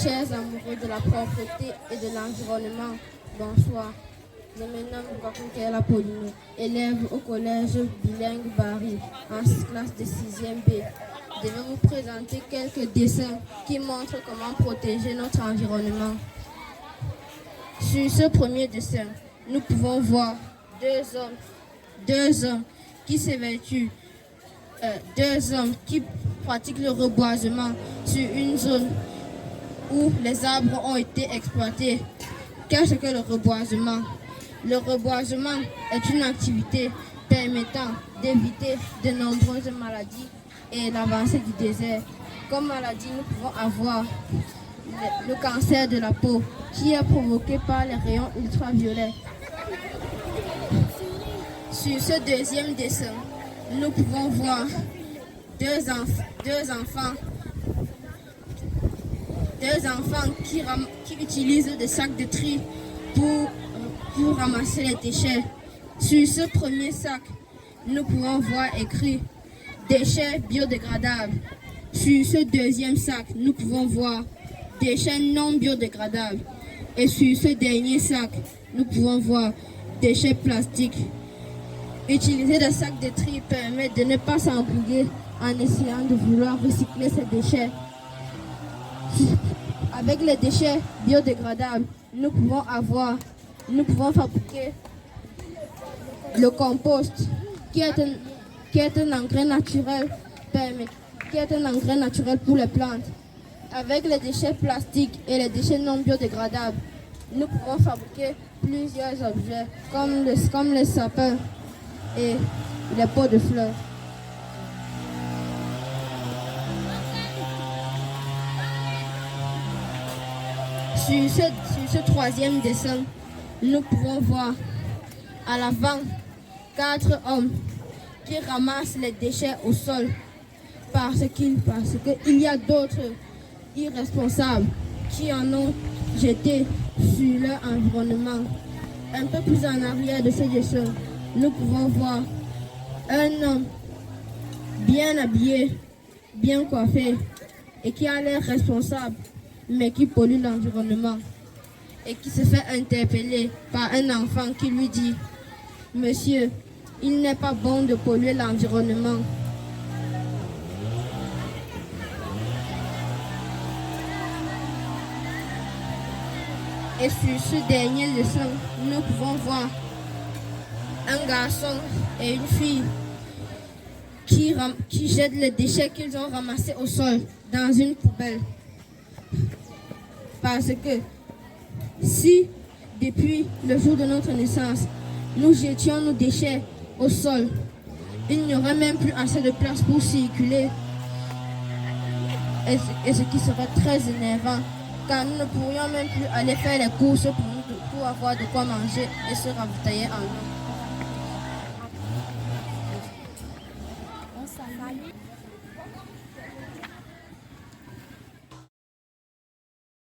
Chers amoureux de la propreté et de l'environnement, bonsoir. Je me nomme Gokoukel Apollino, élève au collège bilingue Bari, en classe de 6e B. Je vais vous présenter quelques dessins qui montrent comment protéger notre environnement. Sur ce premier dessin, nous pouvons voir deux hommes qui s'évertuent, deux hommes qui pratiquent le reboisement sur une zone où les arbres ont été exploités. Qu'est-ce que le reboisement? Le reboisement est une activité permettant d'éviter de nombreuses maladies et l'avancée du désert. Comme maladie, nous pouvons avoir le cancer de la peau qui est provoqué par les rayons ultraviolets. Sur ce deuxième dessin, nous pouvons voir deux enfants qui utilisent des sacs de tri pour ramasser les déchets. Sur ce premier sac, nous pouvons voir écrit déchets biodégradables. Sur ce deuxième sac, nous pouvons voir déchets non biodégradables. Et sur ce dernier sac, nous pouvons voir déchets plastiques. Utiliser des sacs de tri permet de ne pas s'embrouiller en essayant de vouloir recycler ces déchets. Avec les déchets biodégradables, nous pouvons fabriquer le compost qui est un engrais naturel pour les plantes. Avec les déchets plastiques et les déchets non biodégradables, nous pouvons fabriquer plusieurs objets comme les sapins et les pots de fleurs. Sur ce troisième dessin, nous pouvons voir à l'avant 4 hommes qui ramassent les déchets au sol parce qu'il y a d'autres irresponsables qui en ont jeté sur leur environnement. Un peu plus en arrière de ce dessin, nous pouvons voir un homme bien habillé, bien coiffé et qui a l'air responsable, mais qui pollue l'environnement et qui se fait interpeller par un enfant qui lui dit « Monsieur, il n'est pas bon de polluer l'environnement. » Et sur ce dernier dessin, nous pouvons voir un garçon et une fille qui jettent les déchets qu'ils ont ramassés au sol dans une poubelle. Parce que si, depuis le jour de notre naissance, nous jetions nos déchets au sol, il n'y aurait même plus assez de place pour circuler. Et ce qui serait très énervant, car nous ne pourrions même plus aller faire les courses pour avoir de quoi manger et se ravitailler en eau.